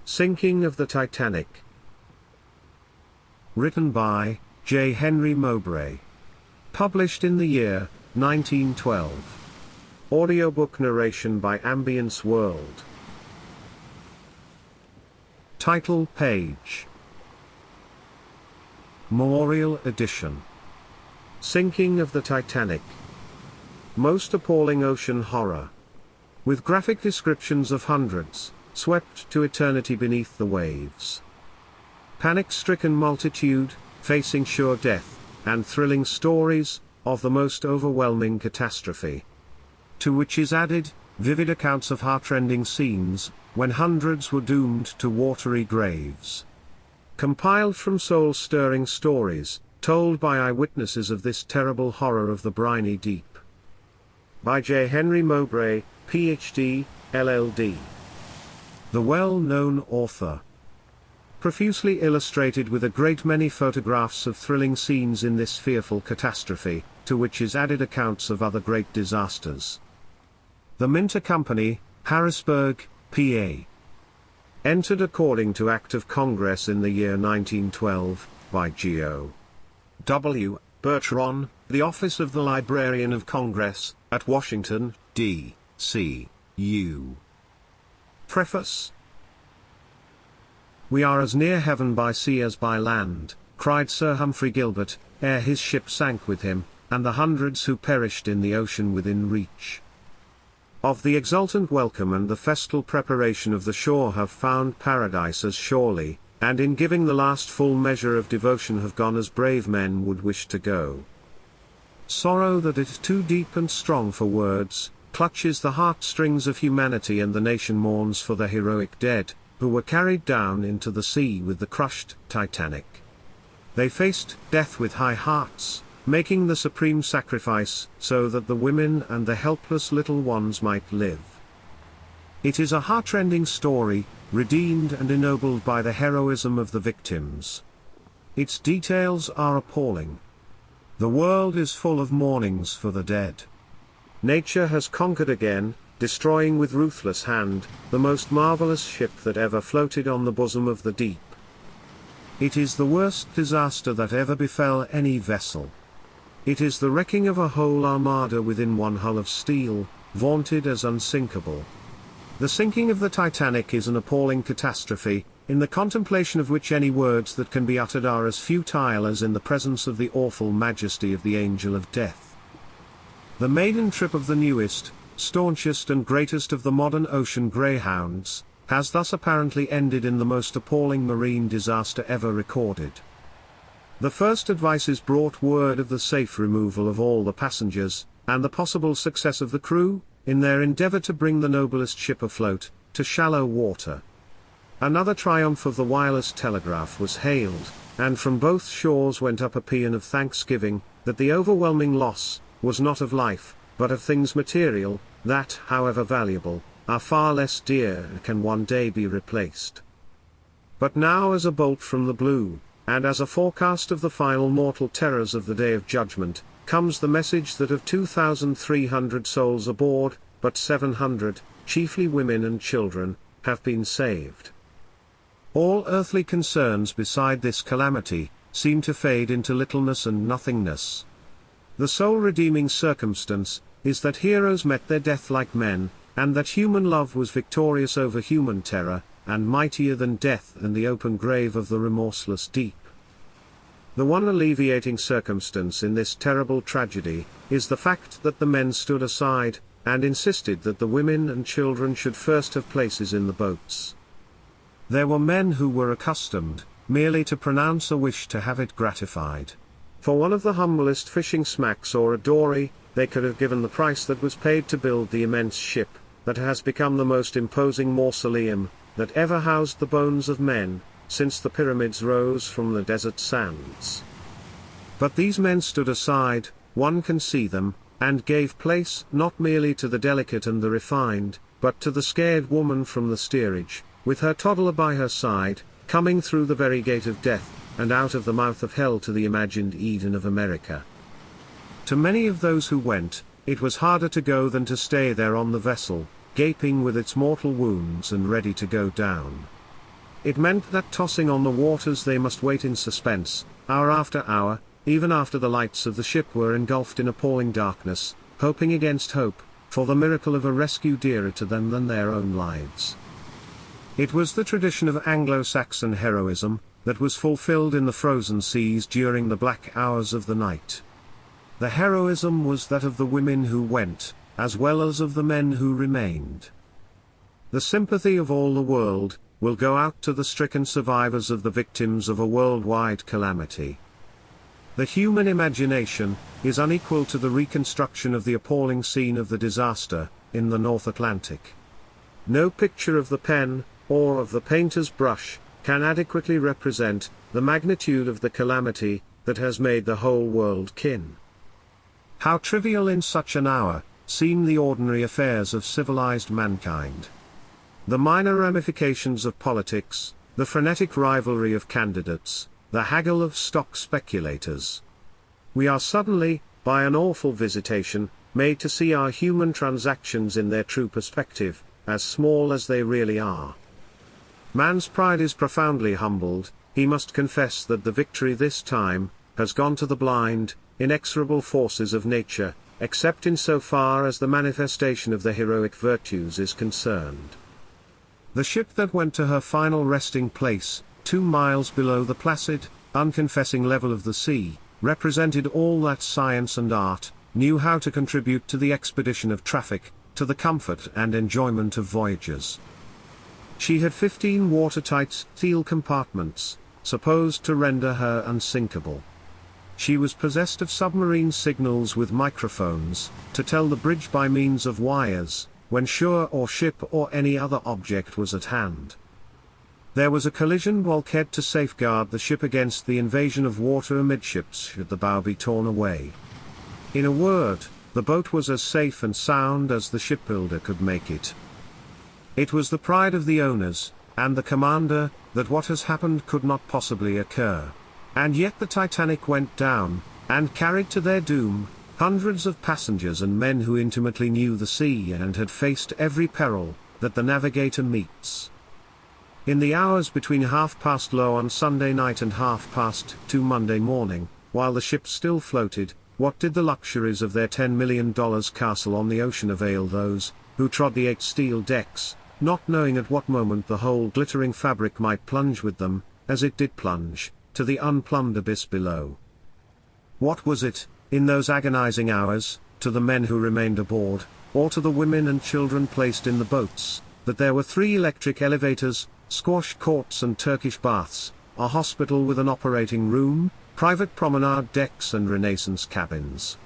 Sinking of the Titanic. Written by J. Henry Mowbray. Published in the year 1912. Audiobook narration by Ambience World. Title page. Memorial Edition. Sinking of the Titanic. Most appalling ocean horror. With graphic descriptions of hundreds, swept to eternity beneath the waves. Panic-stricken multitude, facing sure death, and thrilling stories of the most overwhelming catastrophe. To which is added, vivid accounts of heartrending scenes, when hundreds were doomed to watery graves. Compiled from soul-stirring stories, told by eyewitnesses of this terrible horror of the briny deep. By J. Henry Mowbray, Ph.D., LL.D. The well-known author. Profusely illustrated with a great many photographs of thrilling scenes in this fearful catastrophe, to which is added accounts of other great disasters. The Minter Company, Harrisburg, PA. Entered according to Act of Congress in the year 1912, by Geo. W. Bertrand, the Office of the Librarian of Congress, at Washington, D.C., U. Preface. "We are as near heaven by sea as by land," cried Sir Humphrey Gilbert, ere his ship sank with him, and the hundreds who perished in the ocean within reach of the exultant welcome and the festal preparation of the shore have found paradise as surely, and in giving the last full measure of devotion have gone as brave men would wish to go. Sorrow that is too deep and strong for words, clutches the heartstrings of humanity, and the nation mourns for the heroic dead, who were carried down into the sea with the crushed Titanic. They faced death with high hearts, making the supreme sacrifice, so that the women and the helpless little ones might live. It is a heartrending story, redeemed and ennobled by the heroism of the victims. Its details are appalling. The world is full of mournings for the dead. Nature has conquered again, destroying with ruthless hand, the most marvelous ship that ever floated on the bosom of the deep. It is the worst disaster that ever befell any vessel. It is the wrecking of a whole armada within one hull of steel, vaunted as unsinkable. The sinking of the Titanic is an appalling catastrophe, in the contemplation of which any words that can be uttered are as futile as in the presence of the awful majesty of the angel of death. The maiden trip of the newest, staunchest and greatest of the modern ocean greyhounds, has thus apparently ended in the most appalling marine disaster ever recorded. The first advices brought word of the safe removal of all the passengers, and the possible success of the crew, in their endeavour to bring the noblest ship afloat, to shallow water. Another triumph of the wireless telegraph was hailed, and from both shores went up a paean of thanksgiving, that the overwhelming loss was not of life, but of things material, that, however valuable, are far less dear and can one day be replaced. But now, as a bolt from the blue, and as a forecast of the final mortal terrors of the day of judgment, comes the message that of 2,300 souls aboard, but 700, chiefly women and children, have been saved. All earthly concerns beside this calamity seem to fade into littleness and nothingness. The sole redeeming circumstance is that heroes met their death like men, and that human love was victorious over human terror, and mightier than death and the open grave of the remorseless deep. The one alleviating circumstance in this terrible tragedy is the fact that the men stood aside, and insisted that the women and children should first have places in the boats. There were men who were accustomed merely to pronounce a wish to have it gratified. For one of the humblest fishing smacks or a dory, they could have given the price that was paid to build the immense ship, that has become the most imposing mausoleum, that ever housed the bones of men, since the pyramids rose from the desert sands. But these men stood aside, one can see them, and gave place not merely to the delicate and the refined, but to the scared woman from the steerage, with her toddler by her side, coming through the very gate of death, and out of the mouth of hell to the imagined Eden of America. To many of those who went, it was harder to go than to stay there on the vessel, gaping with its mortal wounds and ready to go down. It meant that tossing on the waters they must wait in suspense, hour after hour, even after the lights of the ship were engulfed in appalling darkness, hoping against hope, for the miracle of a rescue dearer to them than their own lives. It was the tradition of Anglo-Saxon heroism that was fulfilled in the frozen seas during the black hours of the night. The heroism was that of the women who went, as well as of the men who remained. The sympathy of all the world will go out to the stricken survivors of the victims of a worldwide calamity. The human imagination is unequal to the reconstruction of the appalling scene of the disaster in the North Atlantic. No picture of the pen, or of the painter's brush, can adequately represent the magnitude of the calamity that has made the whole world kin. How trivial in such an hour seem the ordinary affairs of civilized mankind. The minor ramifications of politics, the frenetic rivalry of candidates, the haggle of stock speculators. We are suddenly, by an awful visitation, made to see our human transactions in their true perspective, as small as they really are. Man's pride is profoundly humbled. He must confess that the victory this time has gone to the blind, inexorable forces of nature, except in so far as the manifestation of the heroic virtues is concerned. The ship that went to her final resting place, 2 miles below the placid, unconfessing level of the sea, represented all that science and art knew how to contribute to the expedition of traffic, to the comfort and enjoyment of voyagers. She had 15 watertight steel compartments, supposed to render her unsinkable. She was possessed of submarine signals with microphones, to tell the bridge by means of wires, when shore or ship or any other object was at hand. There was a collision bulkhead to safeguard the ship against the invasion of water amidships should the bow be torn away. In a word, the boat was as safe and sound as the shipbuilder could make it. It was the pride of the owners, and the commander, that what has happened could not possibly occur. And yet the Titanic went down, and carried to their doom hundreds of passengers and men who intimately knew the sea and had faced every peril that the navigator meets. In the hours between low on Sunday night and 2 Monday morning, while the ship still floated, what did the luxuries of their $10 million castle on the ocean avail those who trod the 8 steel decks, not knowing at what moment the whole glittering fabric might plunge with them, as it did plunge, to the unplumbed abyss below? What was it, in those agonizing hours, to the men who remained aboard, or to the women and children placed in the boats, that there were 3 electric elevators, squash courts and Turkish baths, a hospital with an operating room, private promenade decks and Renaissance cabins?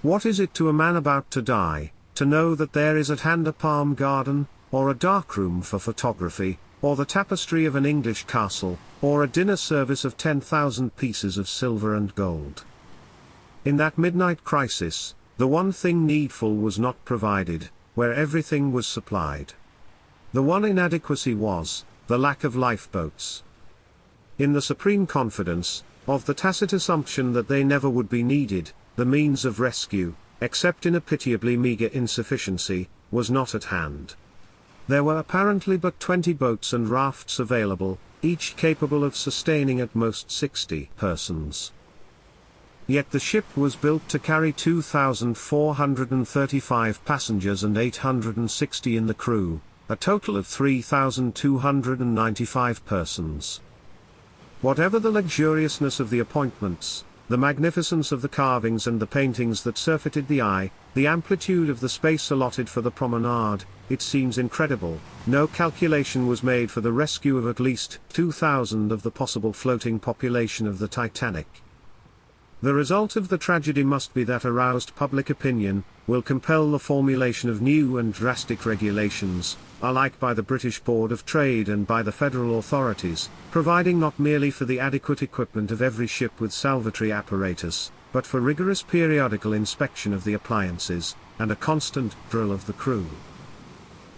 What is it to a man about to die, to know that there is at hand a palm garden, or a darkroom for photography, or the tapestry of an English castle, or a dinner service of 10,000 pieces of silver and gold? In that midnight crisis, the one thing needful was not provided, where everything was supplied. The one inadequacy was the lack of lifeboats. In the supreme confidence of the tacit assumption that they never would be needed, the means of rescue, except in a pitiably meager insufficiency, was not at hand. There were apparently but 20 boats and rafts available, each capable of sustaining at most 60 persons. Yet the ship was built to carry 2,435 passengers and 860 in the crew, a total of 3,295 persons. Whatever the luxuriousness of the appointments, the magnificence of the carvings and the paintings that surfeited the eye, the amplitude of the space allotted for the promenade, it seems incredible, no calculation was made for the rescue of at least 2,000 of the possible floating population of the Titanic. The result of the tragedy must be that aroused public opinion will compel the formulation of new and drastic regulations, alike by the British Board of Trade and by the federal authorities, providing not merely for the adequate equipment of every ship with salvatory apparatus, but for rigorous periodical inspection of the appliances, and a constant drill of the crew.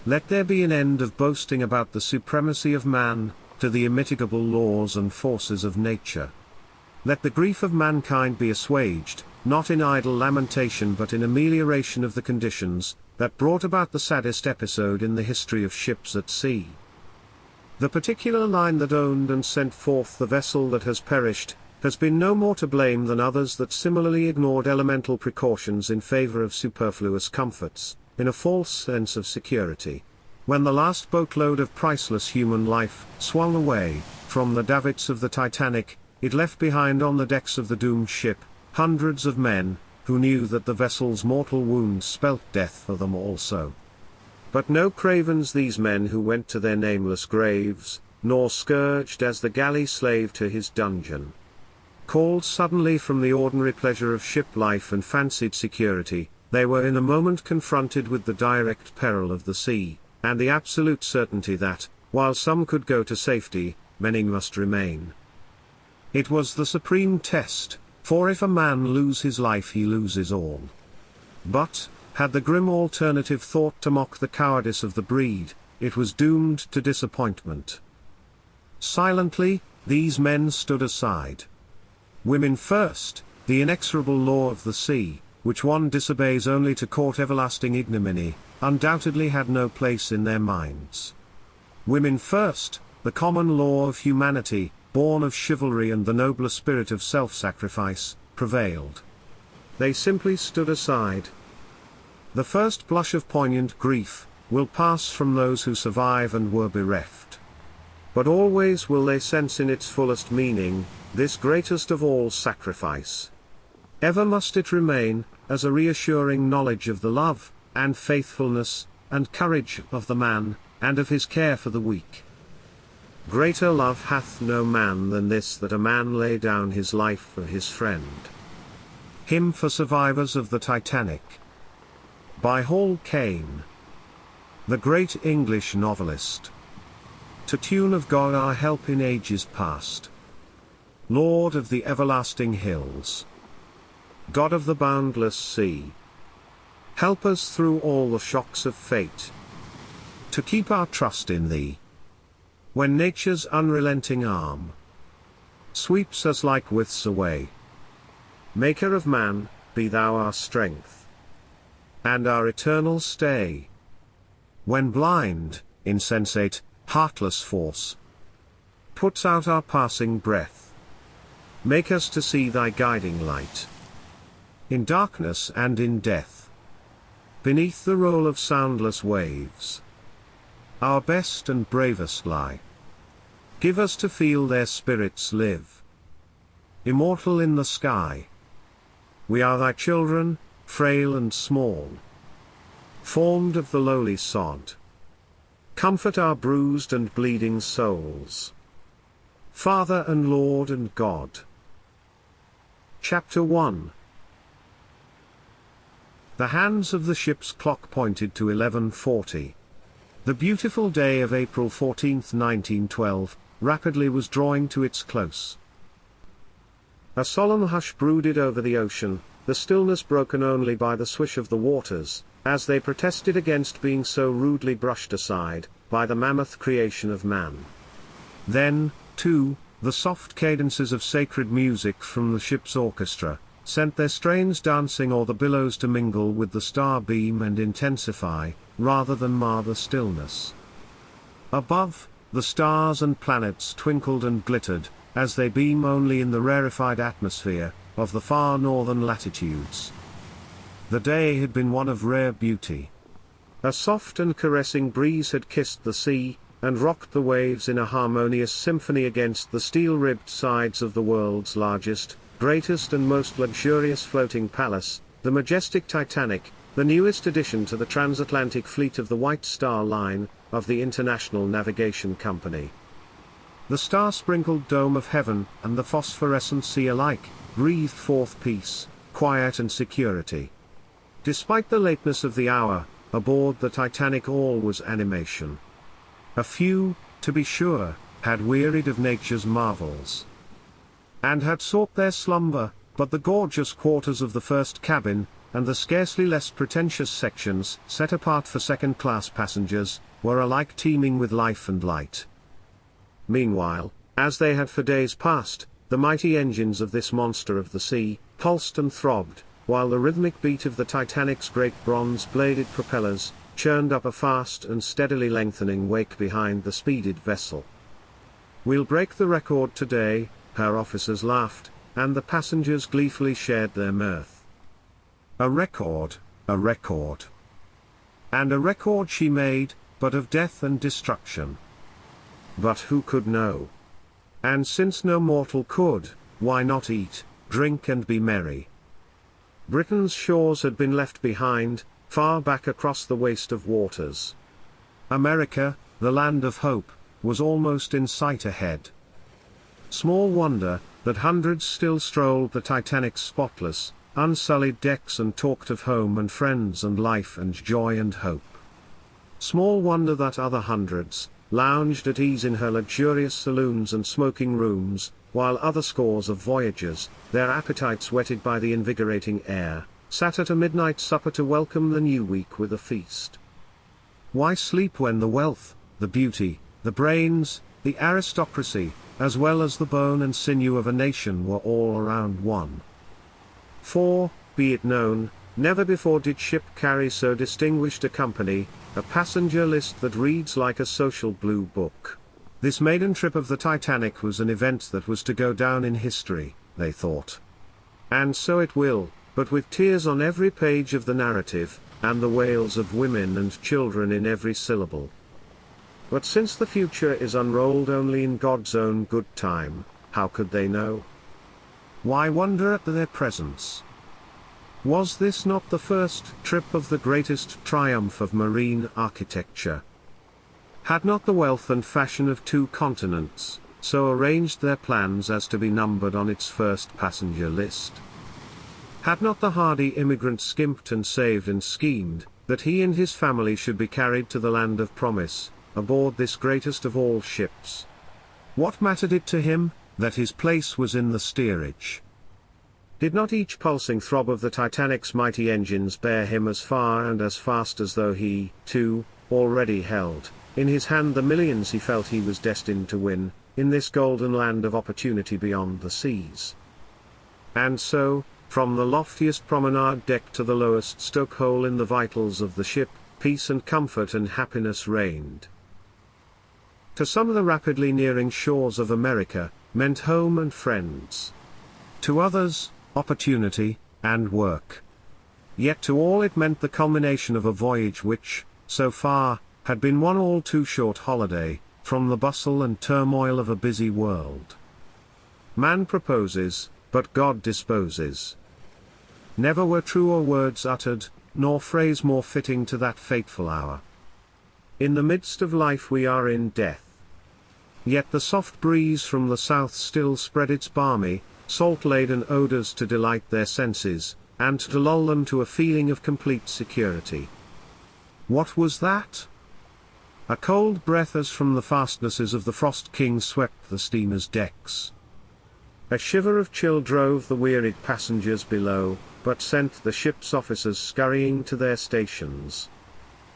Let there be an end of boasting about the supremacy of man, to the immitigable laws and forces of nature. Let the grief of mankind be assuaged, not in idle lamentation but in amelioration of the conditions that brought about the saddest episode in the history of ships at sea. The particular line that owned and sent forth the vessel that has perished, has been no more to blame than others that similarly ignored elemental precautions in favor of superfluous comforts, in a false sense of security. When the last boatload of priceless human life swung away from the davits of the Titanic, it left behind on the decks of the doomed ship hundreds of men who knew that the vessel's mortal wounds spelt death for them also. But no cravens these men who went to their nameless graves, nor scourged as the galley slave to his dungeon. Called suddenly from the ordinary pleasure of ship life and fancied security, they were in a moment confronted with the direct peril of the sea, and the absolute certainty that, while some could go to safety, many must remain. It was the supreme test, for if a man lose his life he loses all. But, had the grim alternative thought to mock the cowardice of the breed, it was doomed to disappointment. Silently, these men stood aside. Women first, the inexorable law of the sea, which one disobeys only to court everlasting ignominy, undoubtedly had no place in their minds. Women first, the common law of humanity, born of chivalry and the nobler spirit of self-sacrifice, prevailed. They simply stood aside. The first blush of poignant grief will pass from those who survive and were bereft. But always will they sense in its fullest meaning, this greatest of all sacrifice. Ever must it remain, as a reassuring knowledge of the love, and faithfulness, and courage of the man, and of his care for the weak. Greater love hath no man than this, that a man lay down his life for his friend. Hymn for Survivors of the Titanic. By Hall Caine, the great English novelist. To tune of God our help in ages past. Lord of the everlasting hills. God of the boundless sea. Help us through all the shocks of fate, to keep our trust in Thee. When nature's unrelenting arm sweeps us like withs away, Maker of man, be Thou our strength, and our eternal stay. When blind, insensate, heartless force puts out our passing breath, make us to see Thy guiding light. In darkness and in death, beneath the roll of soundless waves, our best and bravest lie. Give us to feel their spirits live, immortal in the sky. We are Thy children, frail and small, formed of the lowly sod. Comfort our bruised and bleeding souls, Father and Lord and God. Chapter 1. The hands of the ship's clock pointed to 11:40. The beautiful day of April 14, 1912, rapidly was drawing to its close. A solemn hush brooded over the ocean, the stillness broken only by the swish of the waters, as they protested against being so rudely brushed aside by the mammoth creation of man. Then, too, the soft cadences of sacred music from the ship's orchestra sent their strains dancing o'er the billows to mingle with the star beam and intensify, rather than mar the stillness. Above, the stars and planets twinkled and glittered, as they beam only in the rarefied atmosphere of the far northern latitudes. The day had been one of rare beauty. A soft and caressing breeze had kissed the sea, and rocked the waves in a harmonious symphony against the steel-ribbed sides of the world's largest, greatest and most luxurious floating palace, the majestic Titanic, the newest addition to the transatlantic fleet of the White Star Line, of the International Navigation Company. The star-sprinkled dome of heaven and the phosphorescent sea alike breathed forth peace, quiet and security. Despite the lateness of the hour, aboard the Titanic all was animation. A few, to be sure, had wearied of nature's marvels, and had sought their slumber, but the gorgeous quarters of the first cabin, and the scarcely less pretentious sections set apart for second-class passengers, were alike teeming with life and light. Meanwhile, as they had for days past, the mighty engines of this monster of the sea pulsed and throbbed, while the rhythmic beat of the Titanic's great bronze-bladed propellers churned up a fast and steadily lengthening wake behind the speeded vessel. "We'll break the record today," her officers laughed, and the passengers gleefully shared their mirth. A record, a record. And a record she made, but of death and destruction. But who could know? And since no mortal could, why not eat, drink and be merry? Britain's shores had been left behind, far back across the waste of waters. America, the land of hope, was almost in sight ahead. Small wonder that hundreds still strolled the Titanic's spotless, unsullied decks and talked of home and friends and life and joy and hope. Small wonder that other hundreds lounged at ease in her luxurious saloons and smoking rooms, while other scores of voyagers, their appetites whetted by the invigorating air, sat at a midnight supper to welcome the new week with a feast. Why sleep when the wealth, the beauty, the brains, the aristocracy, as well as the bone and sinew of a nation were all around one? For, be it known, never before did ship carry so distinguished a company, a passenger list that reads like a social blue book. This maiden trip of the Titanic was an event that was to go down in history, they thought. And so it will, but with tears on every page of the narrative, and the wails of women and children in every syllable. But since the future is unrolled only in God's own good time, how could they know? Why wonder at their presence? Was this not the first trip of the greatest triumph of marine architecture? Had not the wealth and fashion of two continents so arranged their plans as to be numbered on its first passenger list? Had not the hardy immigrant skimped and saved and schemed, that he and his family should be carried to the land of promise, aboard this greatest of all ships? What mattered it to him, that his place was in the steerage? Did not each pulsing throb of the Titanic's mighty engines bear him as far and as fast as though he, too, already held, in his hand the millions he felt he was destined to win, in this golden land of opportunity beyond the seas? And so, from the loftiest promenade deck to the lowest stokehole in the vitals of the ship, peace and comfort and happiness reigned. To some the rapidly nearing shores of America meant home and friends. To others, opportunity and work. Yet to all it meant the culmination of a voyage which, so far, had been one all too short holiday from the bustle and turmoil of a busy world. Man proposes, but God disposes. Never were truer words uttered, nor phrase more fitting to that fateful hour. In the midst of life we are in death. Yet the soft breeze from the south still spread its balmy, salt-laden odours to delight their senses, and to lull them to a feeling of complete security. What was that? A cold breath as from the fastnesses of the Frost King swept the steamer's decks. A shiver of chill drove the wearied passengers below, but sent the ship's officers scurrying to their stations.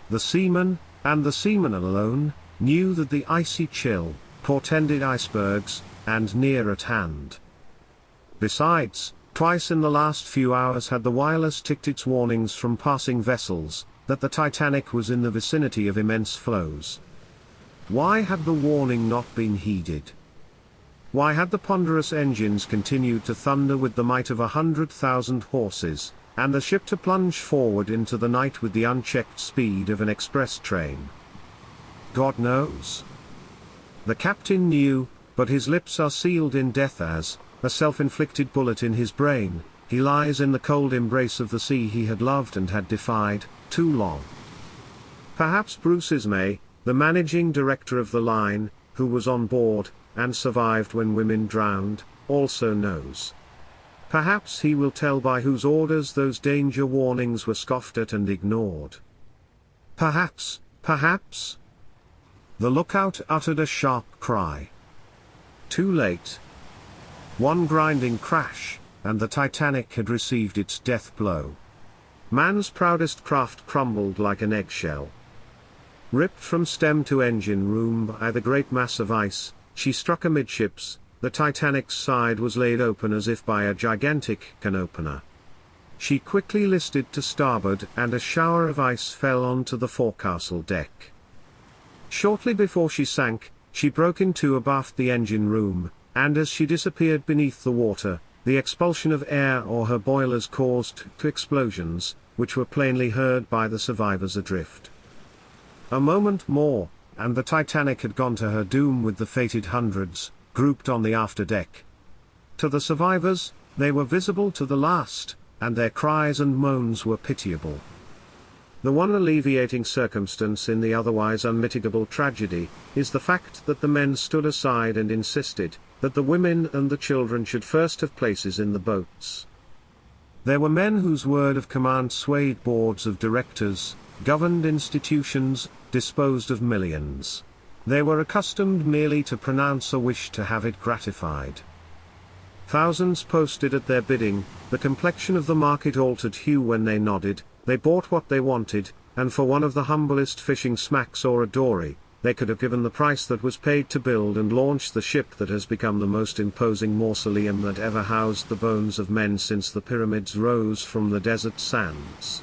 The seamen, and the seamen alone, knew that the icy chill portended icebergs, and near at hand. Besides, twice in the last few hours had the wireless ticked its warnings from passing vessels, that the Titanic was in the vicinity of immense flows. Why had the warning not been heeded? Why had the ponderous engines continued to thunder with the might of 100,000 horses, and the ship to plunge forward into the night with the unchecked speed of an express train? God knows. The captain knew, but his lips are sealed in death as, a self-inflicted bullet in his brain, he lies in the cold embrace of the sea he had loved and had defied, too long. Perhaps Bruce Ismay, the managing director of the line, who was on board, and survived when women drowned, also knows. Perhaps he will tell by whose orders those danger warnings were scoffed at and ignored. Perhaps. The lookout uttered a sharp cry. Too late. One grinding crash, and the Titanic had received its death blow. Man's proudest craft crumbled like an eggshell. Ripped from stem to engine room by the great mass of ice, she struck amidships. The Titanic's side was laid open as if by a gigantic can opener. She quickly listed to starboard and a shower of ice fell onto the forecastle deck. Shortly before she sank, she broke in two abaft the engine room, and as she disappeared beneath the water, the expulsion of air or her boilers caused two explosions, which were plainly heard by the survivors adrift. A moment more, and the Titanic had gone to her doom with the fated hundreds, grouped on the afterdeck. To the survivors, they were visible to the last, and their cries and moans were pitiable. The one alleviating circumstance in the otherwise unmitigable tragedy, is the fact that the men stood aside and insisted that the women and the children should first have places in the boats. There were men whose word of command swayed boards of directors, governed institutions, disposed of millions. They were accustomed merely to pronounce a wish to have it gratified. Thousands posted at their bidding, the complexion of the market altered hue when they nodded, they bought what they wanted, and for one of the humblest fishing smacks or a dory, they could have given the price that was paid to build and launch the ship that has become the most imposing mausoleum that ever housed the bones of men since the pyramids rose from the desert sands.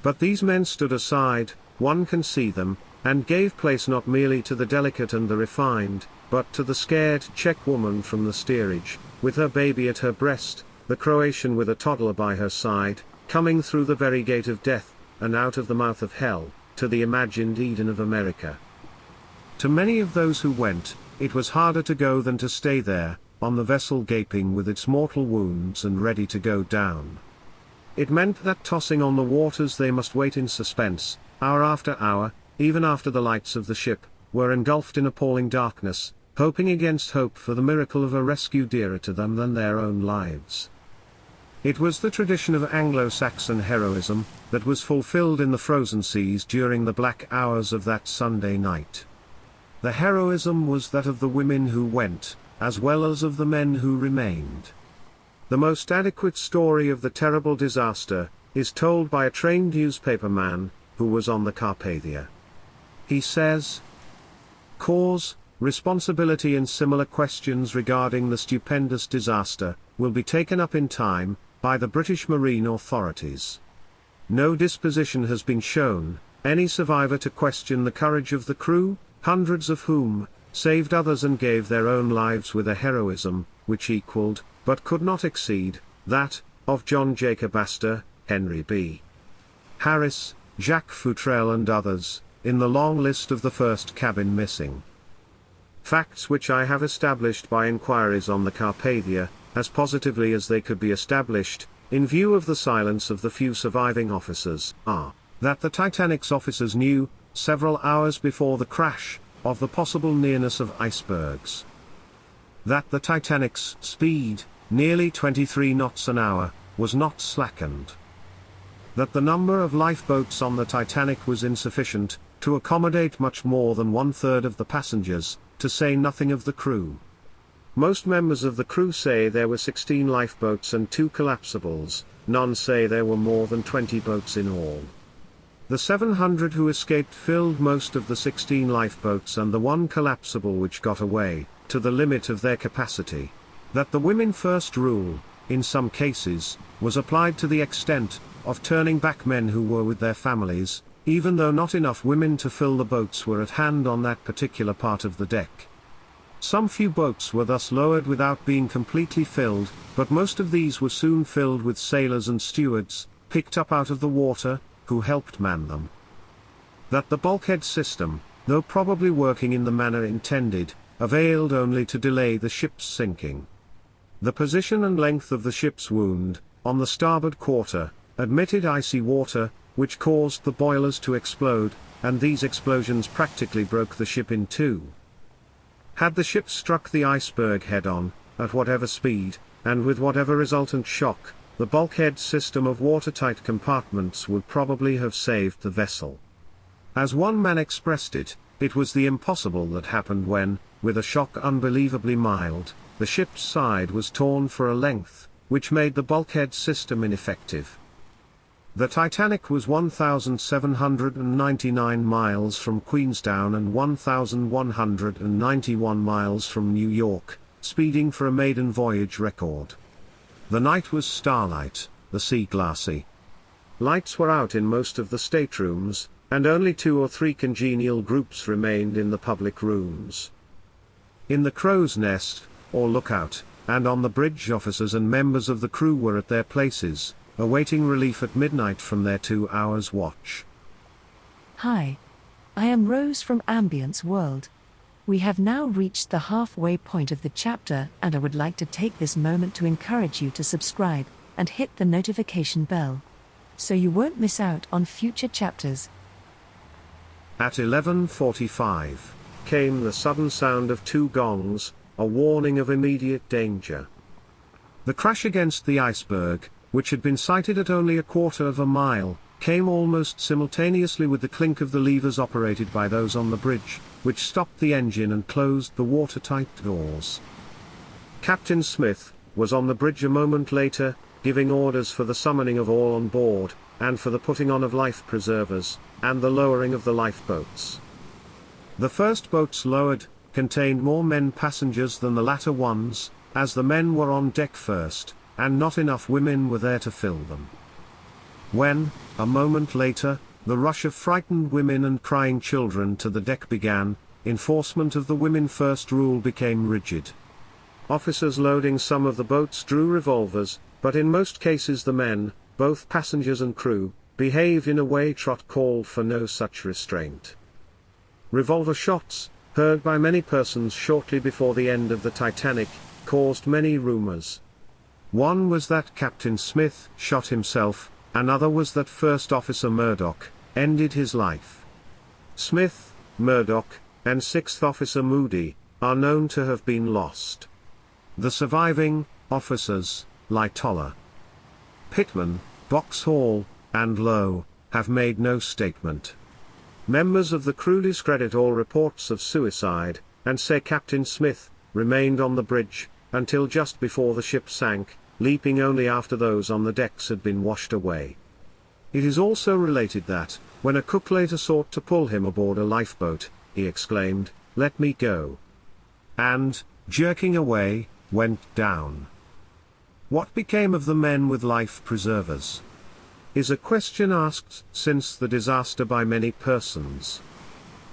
But these men stood aside, one can see them, and gave place not merely to the delicate and the refined, but to the scared Czech woman from the steerage, with her baby at her breast, the Croatian with a toddler by her side, coming through the very gate of death, and out of the mouth of hell, to the imagined Eden of America. To many of those who went, it was harder to go than to stay there, on the vessel gaping with its mortal wounds and ready to go down. It meant that tossing on the waters they must wait in suspense, hour after hour, even after the lights of the ship were engulfed in appalling darkness, hoping against hope for the miracle of a rescue dearer to them than their own lives. It was the tradition of Anglo-Saxon heroism that was fulfilled in the frozen seas during the black hours of that Sunday night. The heroism was that of the women who went, as well as of the men who remained. The most adequate story of the terrible disaster is told by a trained newspaperman who was on the Carpathia. He says, "Cause, responsibility and similar questions regarding the stupendous disaster will be taken up in time by the British Marine authorities. No disposition has been shown any survivor to question the courage of the crew, hundreds of whom saved others and gave their own lives with a heroism which equaled, but could not exceed, that of John Jacob Astor, Henry B. Harris, Jacques Futrelle and others, in the long list of the first cabin missing. Facts which I have established by inquiries on the Carpathia, as positively as they could be established, in view of the silence of the few surviving officers, are, that the Titanic's officers knew, several hours before the crash, of the possible nearness of icebergs. That the Titanic's speed, nearly 23 knots an hour, was not slackened. That the number of lifeboats on the Titanic was insufficient to accommodate much more than 1/3 of the passengers, to say nothing of the crew. Most members of the crew say there were 16 lifeboats and 2 collapsibles, none say there were more than 20 boats in all. The 700 who escaped filled most of the 16 lifeboats and the 1 collapsible which got away, to the limit of their capacity. That the women first rule, in some cases, was applied to the extent of turning back men who were with their families, even though not enough women to fill the boats were at hand on that particular part of the deck. Some few boats were thus lowered without being completely filled, but most of these were soon filled with sailors and stewards, picked up out of the water, who helped man them. That the bulkhead system, though probably working in the manner intended, availed only to delay the ship's sinking. The position and length of the ship's wound, on the starboard quarter, admitted icy water, which caused the boilers to explode, and these explosions practically broke the ship in two. Had the ship struck the iceberg head-on, at whatever speed, and with whatever resultant shock, the bulkhead system of watertight compartments would probably have saved the vessel. As one man expressed it, it was the impossible that happened when, with a shock unbelievably mild, the ship's side was torn for a length, which made the bulkhead system ineffective. The Titanic was 1,799 miles from Queenstown and 1,191 miles from New York, speeding for a maiden voyage record. The night was starlight, the sea glassy. Lights were out in most of the staterooms, and only 2 or 3 congenial groups remained in the public rooms. In the crow's nest, or lookout, and on the bridge, officers and members of the crew were at their places, awaiting relief at midnight from their 2 hours' watch. Hi. I am Rose from Ambience World. We have now reached the halfway point of the chapter, and I would like to take this moment to encourage you to subscribe and hit the notification bell, so you won't miss out on future chapters. At 11:45, came the sudden sound of 2 gongs, a warning of immediate danger. The crash against the iceberg, which had been sighted at only a quarter of a mile, came almost simultaneously with the clink of the levers operated by those on the bridge, which stopped the engine and closed the watertight doors. Captain Smith was on the bridge a moment later, giving orders for the summoning of all on board, and for the putting on of life preservers, and the lowering of the lifeboats. The first boats lowered contained more men passengers than the latter ones, as the men were on deck first, and not enough women were there to fill them. When, a moment later, the rush of frightened women and crying children to the deck began, enforcement of the women first rule became rigid. Officers loading some of the boats drew revolvers, but in most cases the men, both passengers and crew, behaved in a way Trot called for no such restraint. Revolver shots, heard by many persons shortly before the end of the Titanic, caused many rumors. One was that Captain Smith shot himself, another was that First Officer Murdoch ended his life. Smith, Murdoch, and Sixth Officer Moody are known to have been lost. The surviving officers, Lightoller, Pittman, Boxhall, and Lowe, have made no statement. Members of the crew discredit all reports of suicide, and say Captain Smith remained on the bridge until just before the ship sank, leaping only after those on the decks had been washed away. It is also related that, when a cook later sought to pull him aboard a lifeboat, he exclaimed, "Let me go," and, jerking away, went down. What became of the men with life preservers? Is a question asked since the disaster by many persons.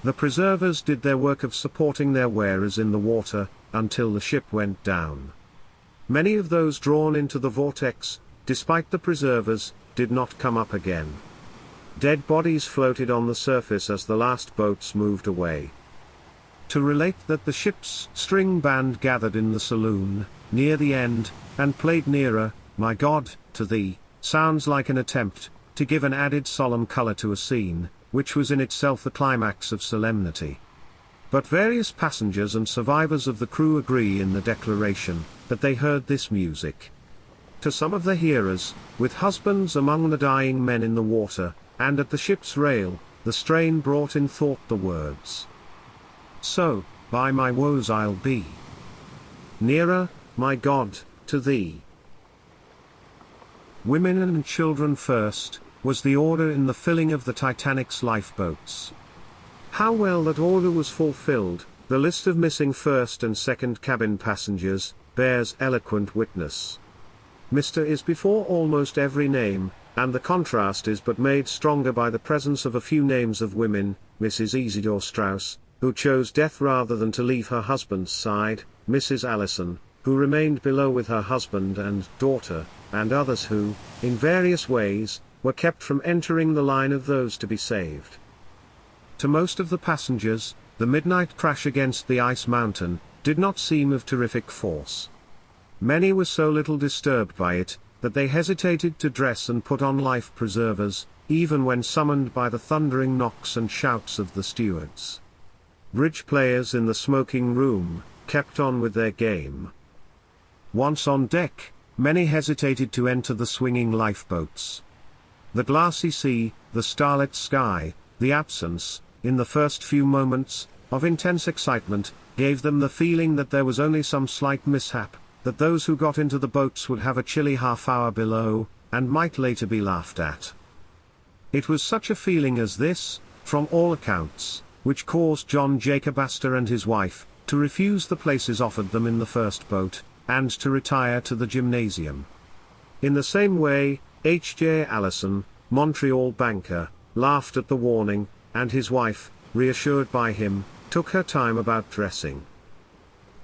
The preservers did their work of supporting their wearers in the water, until the ship went down. Many of those drawn into the vortex, despite the preservers, did not come up again. Dead bodies floated on the surface as the last boats moved away. To relate that the ship's string band gathered in the saloon, near the end, and played Nearer, My God, to Thee, sounds like an attempt to give an added solemn color to a scene, which was in itself the climax of solemnity. But various passengers and survivors of the crew agree in the declaration that they heard this music. To some of the hearers, with husbands among the dying men in the water, and at the ship's rail, the strain brought in thought the words, "So, by my woes I'll be nearer, my God, to Thee." Women and children first, was the order in the filling of the Titanic's lifeboats. How well that order was fulfilled, the list of missing first and second cabin passengers bears eloquent witness. Mr. is before almost every name, and the contrast is but made stronger by the presence of a few names of women: Mrs. Isidore Strauss, who chose death rather than to leave her husband's side; Mrs. Allison, who remained below with her husband and daughter, and others who, in various ways, were kept from entering the line of those to be saved. To most of the passengers, the midnight crash against the ice mountain did not seem of terrific force. Many were so little disturbed by it, that they hesitated to dress and put on life preservers, even when summoned by the thundering knocks and shouts of the stewards. Bridge players in the smoking room kept on with their game. Once on deck, many hesitated to enter the swinging lifeboats. The glassy sea, the starlit sky, the absence, in the first few moments, of intense excitement, gave them the feeling that there was only some slight mishap, that those who got into the boats would have a chilly half-hour below, and might later be laughed at. It was such a feeling as this, from all accounts, which caused John Jacob Astor and his wife to refuse the places offered them in the first boat, and to retire to the gymnasium. In the same way, H.J. Allison, Montreal banker, laughed at the warning, and his wife, reassured by him, took her time about dressing.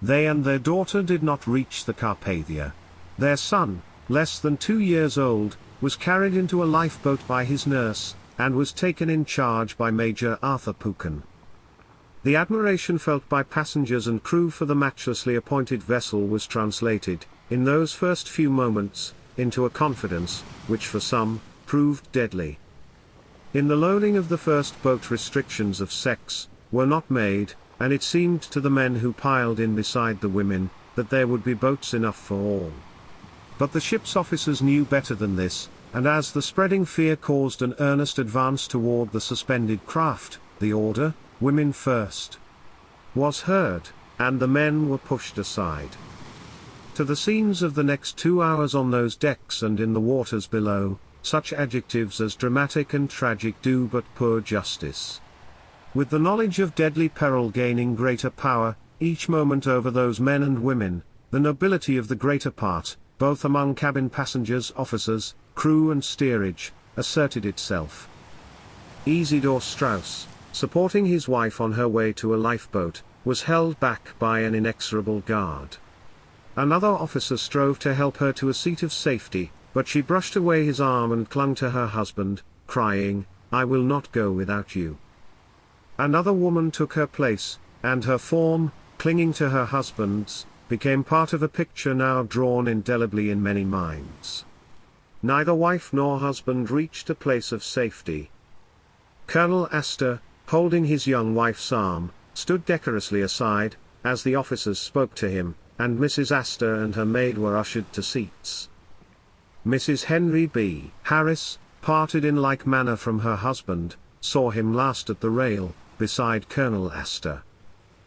They and their daughter did not reach the Carpathia. Their son, less than 2 years old, was carried into a lifeboat by his nurse, and was taken in charge by Major Arthur Pucan. The admiration felt by passengers and crew for the matchlessly appointed vessel was translated, in those first few moments, into a confidence, which for some, proved deadly. In the loading of the first boat restrictions of sex were not made, and it seemed to the men who piled in beside the women, that there would be boats enough for all. But the ship's officers knew better than this, and as the spreading fear caused an earnest advance toward the suspended craft, the order, "Women first," was heard, and the men were pushed aside. To the scenes of the next 2 hours on those decks and in the waters below, such adjectives as dramatic and tragic do but poor justice. With the knowledge of deadly peril gaining greater power, each moment over those men and women, the nobility of the greater part, both among cabin passengers, officers, crew and steerage, asserted itself. Isidor Strauss, supporting his wife on her way to a lifeboat, was held back by an inexorable guard. Another officer strove to help her to a seat of safety, but she brushed away his arm and clung to her husband, crying, "I will not go without you." Another woman took her place, and her form, clinging to her husband's, became part of a picture now drawn indelibly in many minds. Neither wife nor husband reached a place of safety. Colonel Astor, holding his young wife's arm, stood decorously aside, as the officers spoke to him, and Mrs. Astor and her maid were ushered to seats. Mrs. Henry B. Harris, parted in like manner from her husband, saw him last at the rail, beside Colonel Astor.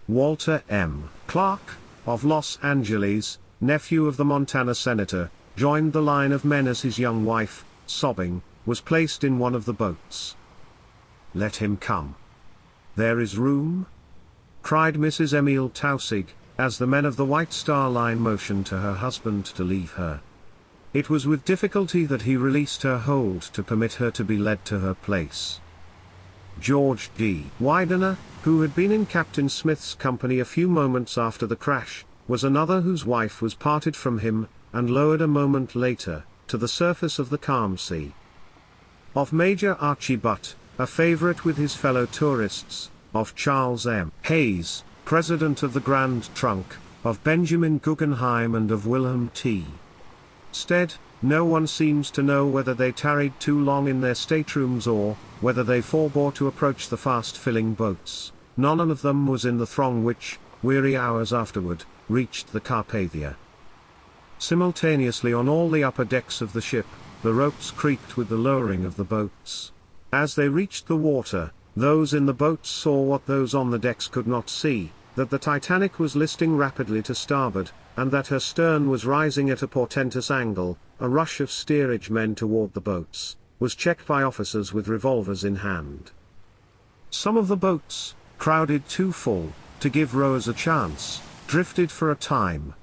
Walter M. Clark, of Los Angeles, nephew of the Montana senator, joined the line of men as his young wife, sobbing, was placed in one of the boats. "Let him come. There is room?" cried Mrs. Emile Tausig, as the men of the White Star Line motioned to her husband to leave her. It was with difficulty that he released her hold to permit her to be led to her place. George G. Widener, who had been in Captain Smith's company a few moments after the crash, was another whose wife was parted from him, and lowered a moment later, to the surface of the calm sea. Of Major Archie Butt, a favorite with his fellow tourists, of Charles M. Hayes, president of the Grand Trunk, of Benjamin Guggenheim and of Wilhelm T. Stead, no one seems to know whether they tarried too long in their staterooms or whether they forbore to approach the fast-filling boats. None of them was in the throng which, weary hours afterward, reached the Carpathia. Simultaneously on all the upper decks of the ship, the ropes creaked with the lowering of the boats. As they reached the water, those in the boats saw what those on the decks could not see, that the Titanic was listing rapidly to starboard, and that her stern was rising at a portentous angle. A rush of steerage men toward the boats was checked by officers with revolvers in hand. Some of the boats, crowded too full to give rowers a chance, drifted for a time.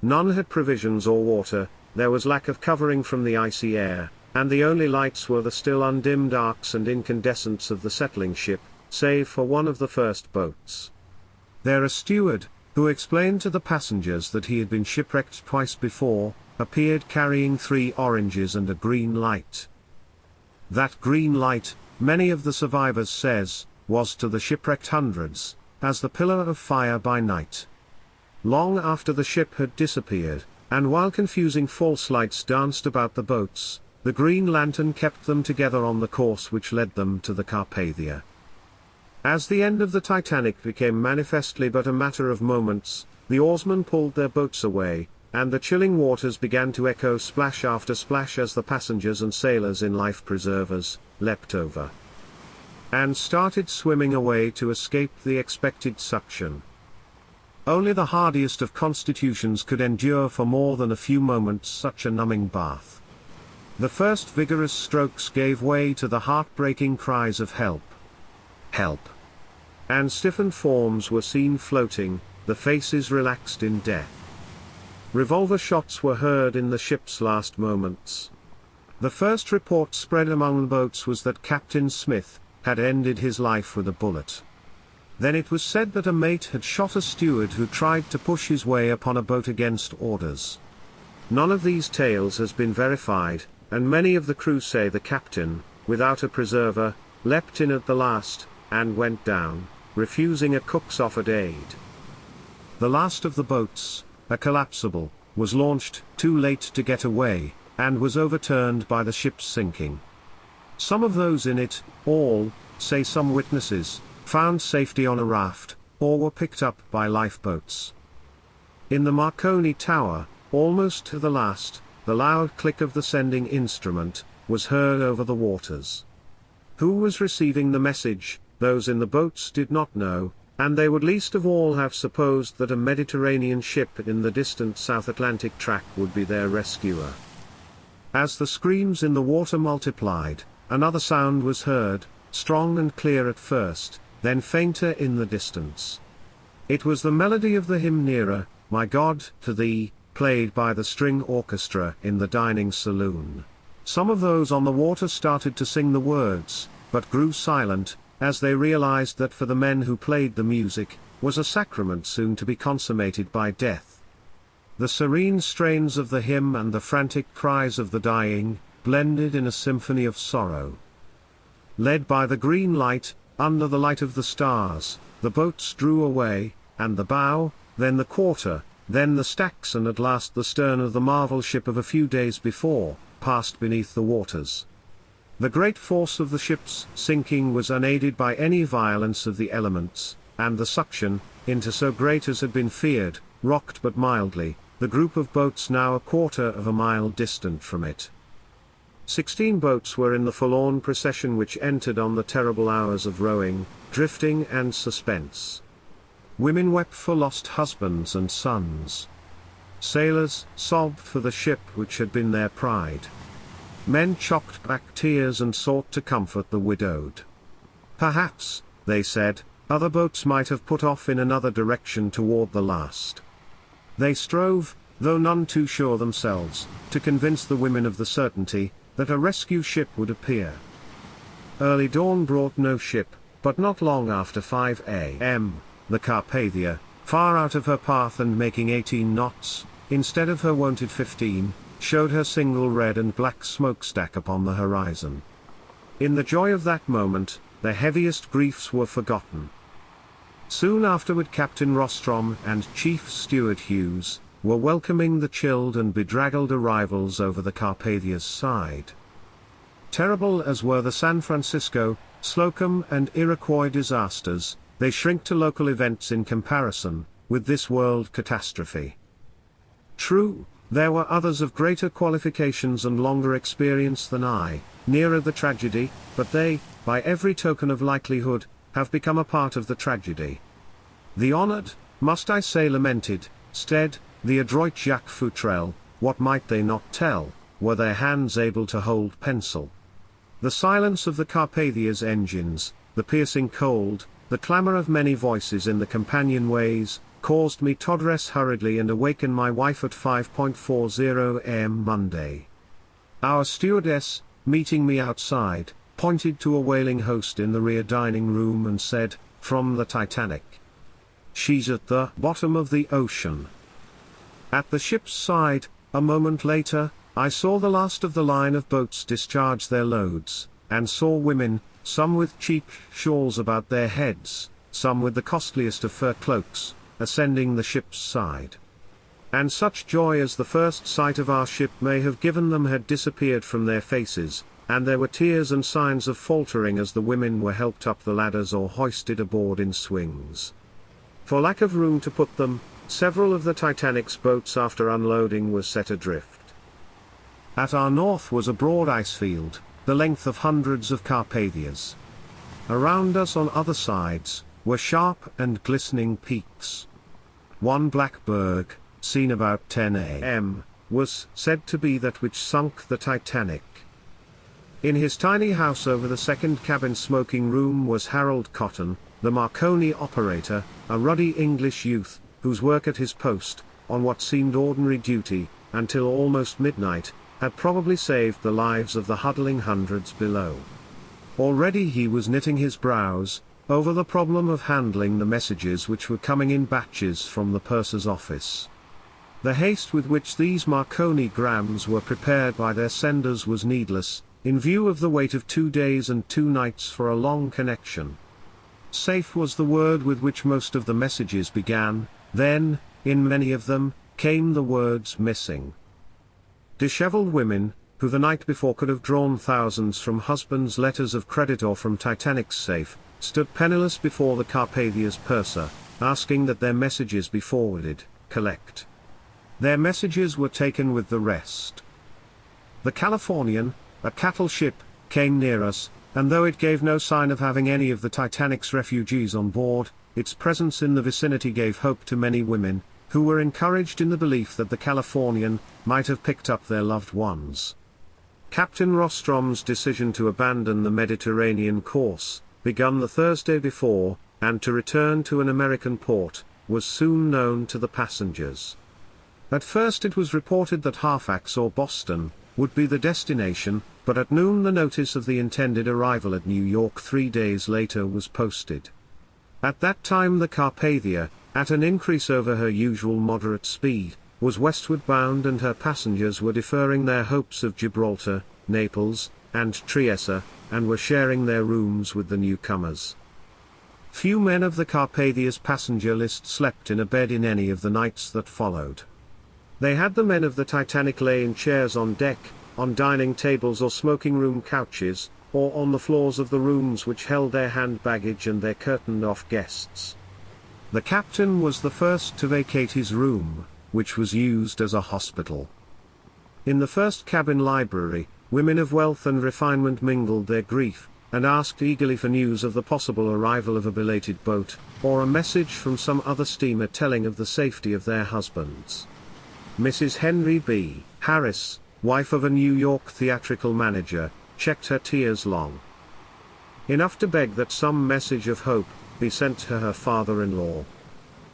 None had provisions or water, there was lack of covering from the icy air, and the only lights were the still undimmed arcs and incandescents of the settling ship, save for one of the first boats. There a steward, who explained to the passengers that he had been shipwrecked twice before, appeared carrying 3 oranges and a green light. That green light, many of the survivors says, was to the shipwrecked hundreds, as the pillar of fire by night. Long after the ship had disappeared, and while confusing false lights danced about the boats, the green lantern kept them together on the course which led them to the Carpathia. As the end of the Titanic became manifestly but a matter of moments, the oarsmen pulled their boats away, and the chilling waters began to echo splash after splash as the passengers and sailors in life preservers leapt over and started swimming away to escape the expected suction. Only the hardiest of constitutions could endure for more than a few moments such a numbing bath. The first vigorous strokes gave way to the heartbreaking cries of "Help! Help!" And stiffened forms were seen floating, the faces relaxed in death. Revolver shots were heard in the ship's last moments. The first report spread among the boats was that Captain Smith had ended his life with a bullet. Then it was said that a mate had shot a steward who tried to push his way upon a boat against orders. None of these tales has been verified, and many of the crew say the captain, without a preserver, leapt in at the last, and went down, refusing a cook's offered aid. The last of the boats, a collapsible, was launched, too late to get away, and was overturned by the ship's sinking. Some of those in it, all, say some witnesses, found safety on a raft, or were picked up by lifeboats. In the Marconi Tower, almost to the last, the loud click of the sending instrument was heard over the waters. Who was receiving the message, those in the boats did not know, and they would least of all have supposed that a Mediterranean ship in the distant South Atlantic track would be their rescuer. As the screams in the water multiplied, another sound was heard, strong and clear at first, then fainter in the distance. It was the melody of the hymn Nearer, My God, to Thee, played by the string orchestra in the dining saloon. Some of those on the water started to sing the words, but grew silent, as they realized that for the men who played the music, was a sacrament soon to be consummated by death. The serene strains of the hymn and the frantic cries of the dying, blended in a symphony of sorrow. Led by the green light, under the light of the stars, the boats drew away, and the bow, then the quarter, then the stacks and at last the stern of the marvel ship of a few days before, passed beneath the waters. The great force of the ship's sinking was unaided by any violence of the elements, and the suction, into so great as had been feared, rocked but mildly, the group of boats now a quarter of a mile distant from it. 16 boats were in the forlorn procession which entered on the terrible hours of rowing, drifting and suspense. Women wept for lost husbands and sons. Sailors sobbed for the ship which had been their pride. Men choked back tears and sought to comfort the widowed. Perhaps, they said, other boats might have put off in another direction toward the last. They strove, though none too sure themselves, to convince the women of the certainty that a rescue ship would appear. Early dawn brought no ship, but not long after 5 a.m., the Carpathia, far out of her path and making 18 knots, instead of her wonted 15, showed her single red and black smokestack upon the horizon. In the joy of that moment, the heaviest griefs were forgotten. Soon afterward Captain Rostrom and Chief Steward Hughes were welcoming the chilled and bedraggled arrivals over the Carpathia's side. Terrible as were the San Francisco, Slocum and Iroquois disasters, they shrink to local events in comparison with this world catastrophe. True, there were others of greater qualifications and longer experience than I, nearer the tragedy, but they, by every token of likelihood, have become a part of the tragedy. The honored, must I say lamented, Stead, the adroit Jacques Futrelle, what might they not tell, were their hands able to hold pencil? The silence of the Carpathia's engines, the piercing cold, the clamor of many voices in the companionways, caused me to dress hurriedly and awaken my wife at 5:40 a.m. Monday. Our stewardess, meeting me outside, pointed to a wailing host in the rear dining room and said, "From the Titanic. She's at the bottom of the ocean." At the ship's side, a moment later, I saw the last of the line of boats discharge their loads, and saw women, some with cheap shawls about their heads, some with the costliest of fur cloaks, ascending the ship's side. And such joy as the first sight of our ship may have given them had disappeared from their faces, and there were tears and signs of faltering as the women were helped up the ladders or hoisted aboard in swings. For lack of room to put them, several of the Titanic's boats after unloading were set adrift. At our north was a broad ice field, the length of hundreds of Carpathias. Around us on other sides, were sharp and glistening peaks. One black berg, seen about 10 a.m., was said to be that which sunk the Titanic. In his tiny house over the second cabin smoking room was Harold Cotton, the Marconi operator, a ruddy English youth, whose work at his post, on what seemed ordinary duty, until almost midnight, had probably saved the lives of the huddling hundreds below. Already he was knitting his brows over the problem of handling the messages which were coming in batches from the purser's office. The haste with which these Marconi grams were prepared by their senders was needless, in view of the wait of 2 days and 2 nights for a long connection. Safe was the word with which most of the messages began, then, in many of them, came the words missing. Disheveled women, who the night before could have drawn thousands from husbands' letters of credit or from Titanic's safe, stood penniless before the Carpathia's purser, asking that their messages be forwarded, collect. Their messages were taken with the rest. The Californian, a cattle ship, came near us, and though it gave no sign of having any of the Titanic's refugees on board, its presence in the vicinity gave hope to many women, who were encouraged in the belief that the Californian might have picked up their loved ones. Captain Rostrom's decision to abandon the Mediterranean course, begun the Thursday before, and to return to an American port, was soon known to the passengers. At first it was reported that Halifax or Boston would be the destination, but at noon the notice of the intended arrival at New York 3 days later was posted. At that time the Carpathia, at an increase over her usual moderate speed, was westward bound, and her passengers were deferring their hopes of Gibraltar, Naples, and Trieste, and were sharing their rooms with the newcomers. Few men of the Carpathia's passenger list slept in a bed in any of the nights that followed. They had the men of the Titanic lay in chairs on deck, on dining tables or smoking room couches, or on the floors of the rooms which held their hand baggage and their curtained-off guests. The captain was the first to vacate his room, which was used as a hospital. In the first cabin library, women of wealth and refinement mingled their grief, and asked eagerly for news of the possible arrival of a belated boat, or a message from some other steamer telling of the safety of their husbands. Mrs. Henry B. Harris, wife of a New York theatrical manager, checked her tears long enough to beg that some message of hope be sent to her father-in-law.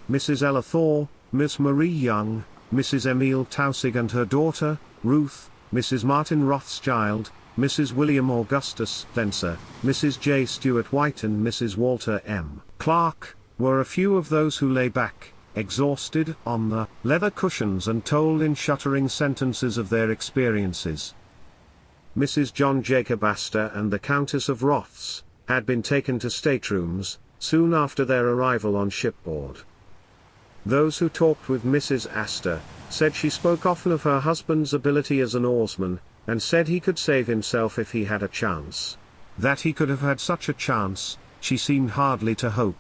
Mrs. Ella Thor, Miss Marie Young, Mrs. Emile Tausig and her daughter, Ruth, Mrs. Martin Rothschild, Mrs. William Augustus Spencer, Mrs. J. Stuart White and Mrs. Walter M. Clark, were a few of those who lay back, exhausted, on the leather cushions and told in shuddering sentences of their experiences. Mrs. John Jacob Astor and the Countess of Roths had been taken to staterooms soon after their arrival on shipboard. Those who talked with Mrs. Astor said she spoke often of her husband's ability as an oarsman, and said he could save himself if he had a chance. That he could have had such a chance, she seemed hardly to hope.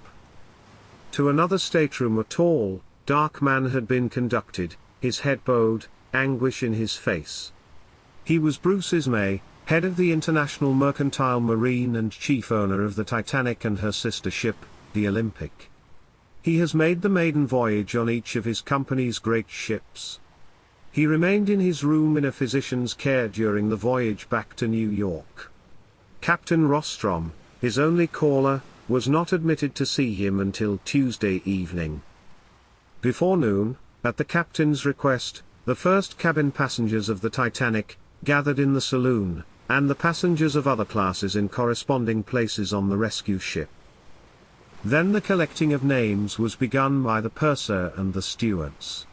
To another stateroom a tall, dark man had been conducted, his head bowed, anguish in his face. He was Bruce Ismay, head of the International Mercantile Marine and chief owner of the Titanic and her sister ship, the Olympic. He has made the maiden voyage on each of his company's great ships. He remained in his room in a physician's care during the voyage back to New York. Captain Rostrom, his only caller, was not admitted to see him until Tuesday evening. Before noon, at the captain's request, the first cabin passengers of the Titanic gathered in the saloon, and the passengers of other classes in corresponding places on the rescue ship. Then the collecting of names was begun by the purser and the stewards.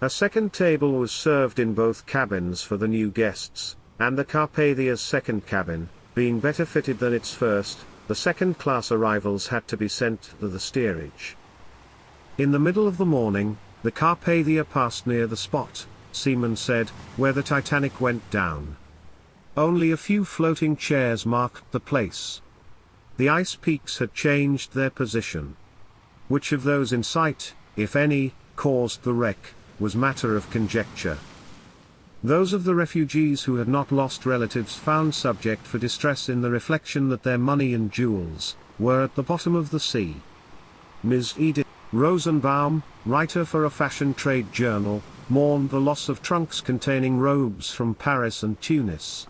A second table was served in both cabins for the new guests, and the Carpathia's second cabin, being better fitted than its first, the second-class arrivals had to be sent to the steerage. In the middle of the morning, the Carpathia passed near the spot, seamen said, where the Titanic went down. Only a few floating chairs marked the place. The ice peaks had changed their position. Which of those in sight, if any, caused the wreck, was matter of conjecture. Those of the refugees who had not lost relatives found subject for distress in the reflection that their money and jewels were at the bottom of the sea. Ms. Edith Rosenbaum, writer for a fashion trade journal, mourned the loss of trunks containing robes from Paris and Tunis.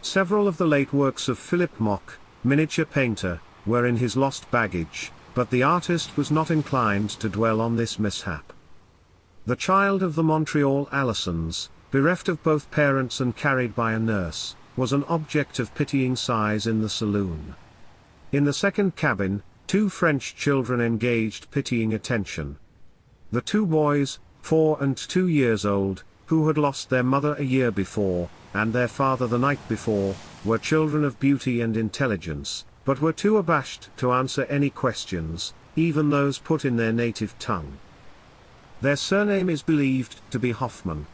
Several of the late works of Philip Mock, miniature painter, were in his lost baggage, but the artist was not inclined to dwell on this mishap. The child of the Montreal Allisons, bereft of both parents and carried by a nurse, was an object of pitying sighs in the saloon. In the second cabin, 2 French children engaged pitying attention. The 2 boys, 4 and 2 years old, who had lost their mother a year before, and their father the night before, were children of beauty and intelligence, but were too abashed to answer any questions, even those put in their native tongue. Their surname is believed to be Hoffman.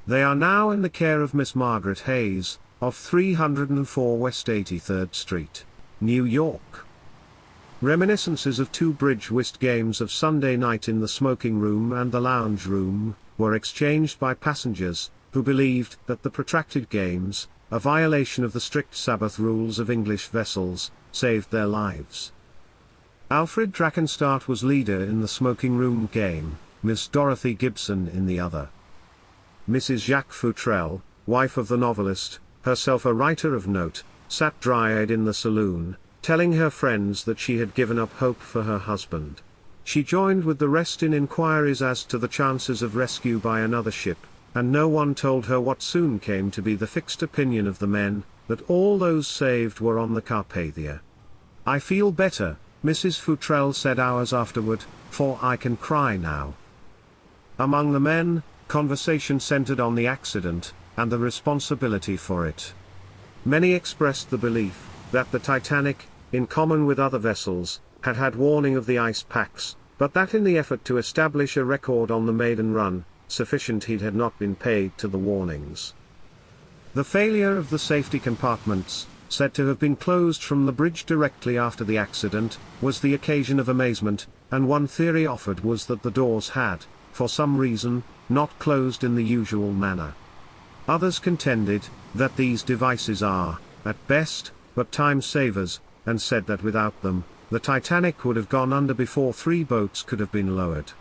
They are now in the care of Miss Margaret Hayes, of 304 West 83rd Street, New York. Reminiscences of 2 bridge whist games of Sunday night in the smoking room and the lounge room were exchanged by passengers, who believed that the protracted games, a violation of the strict Sabbath rules of English vessels, saved their lives. Alfred Drakenstardt was leader in the smoking room game, Miss Dorothy Gibson in the other. Mrs. Jacques Futrelle, wife of the novelist, herself a writer of note, sat dry-eyed in the saloon, telling her friends that she had given up hope for her husband. She joined with the rest in inquiries as to the chances of rescue by another ship, and no one told her what soon came to be the fixed opinion of the men, that all those saved were on the Carpathia. "I feel better," Mrs. Futrelle said hours afterward, "for I can cry now." Among the men, conversation centered on the accident, and the responsibility for it. Many expressed the belief that the Titanic, in common with other vessels, had had warning of the ice packs, but that in the effort to establish a record on the maiden run, sufficient heed had not been paid to the warnings. The failure of the safety compartments, said to have been closed from the bridge directly after the accident, was the occasion of amazement, and one theory offered was that the doors had, for some reason, not closed in the usual manner. Others contended that these devices are, at best, but time savers, and said that without them, the Titanic would have gone under before 3 boats could have been lowered.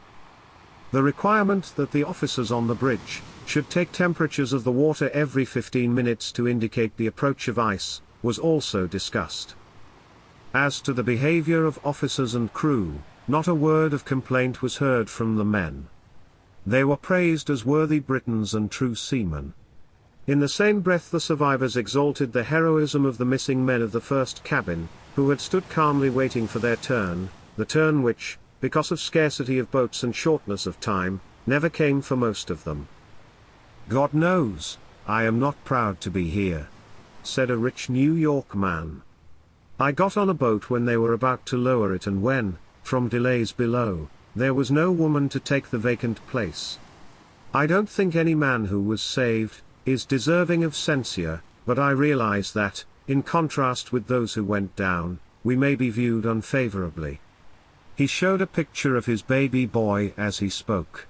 The requirement that the officers on the bridge should take temperatures of the water every 15 minutes to indicate the approach of ice was also discussed. As to the behavior of officers and crew, not a word of complaint was heard from the men. They were praised as worthy Britons and true seamen. In the same breath the survivors exalted the heroism of the missing men of the first cabin, who had stood calmly waiting for their turn, the turn which, because of scarcity of boats and shortness of time, never came for most of them. "God knows, I am not proud to be here," said a rich New York man. "I got on a boat when they were about to lower it, and when, from delays below, there was no woman to take the vacant place. I don't think any man who was saved is deserving of censure, but I realize that, in contrast with those who went down, we may be viewed unfavorably." He showed a picture of his baby boy as he spoke.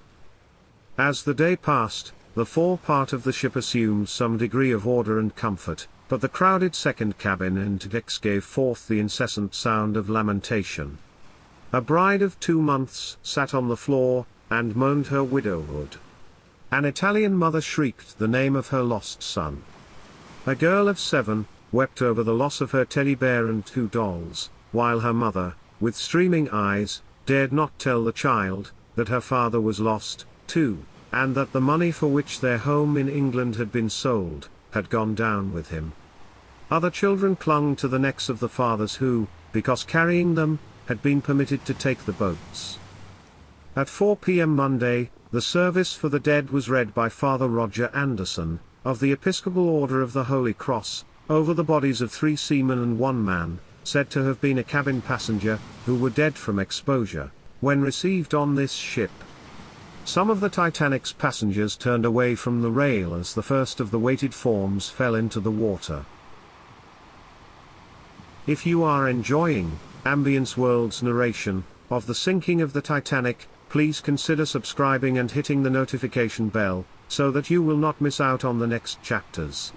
As the day passed, the forepart of the ship assumed some degree of order and comfort, but the crowded second cabin and decks gave forth the incessant sound of lamentation. A bride of 2 months sat on the floor, and moaned her widowhood. An Italian mother shrieked the name of her lost son. A girl of 7 wept over the loss of her teddy bear and 2 dolls, while her mother, with streaming eyes, dared not tell the child that her father was lost, too, and that the money for which their home in England had been sold, had gone down with him. Other children clung to the necks of the fathers who, because carrying them, had been permitted to take the boats. At 4 p.m. Monday, the service for the dead was read by Father Roger Anderson, of the Episcopal Order of the Holy Cross, over the bodies of 3 seamen and 1 man, said to have been a cabin passenger, who were dead from exposure, when received on this ship. Some of the Titanic's passengers turned away from the rail as the first of the weighted forms fell into the water. If you are enjoying Ambience World's narration of the sinking of the Titanic, please consider subscribing and hitting the notification bell, so that you will not miss out on the next chapters.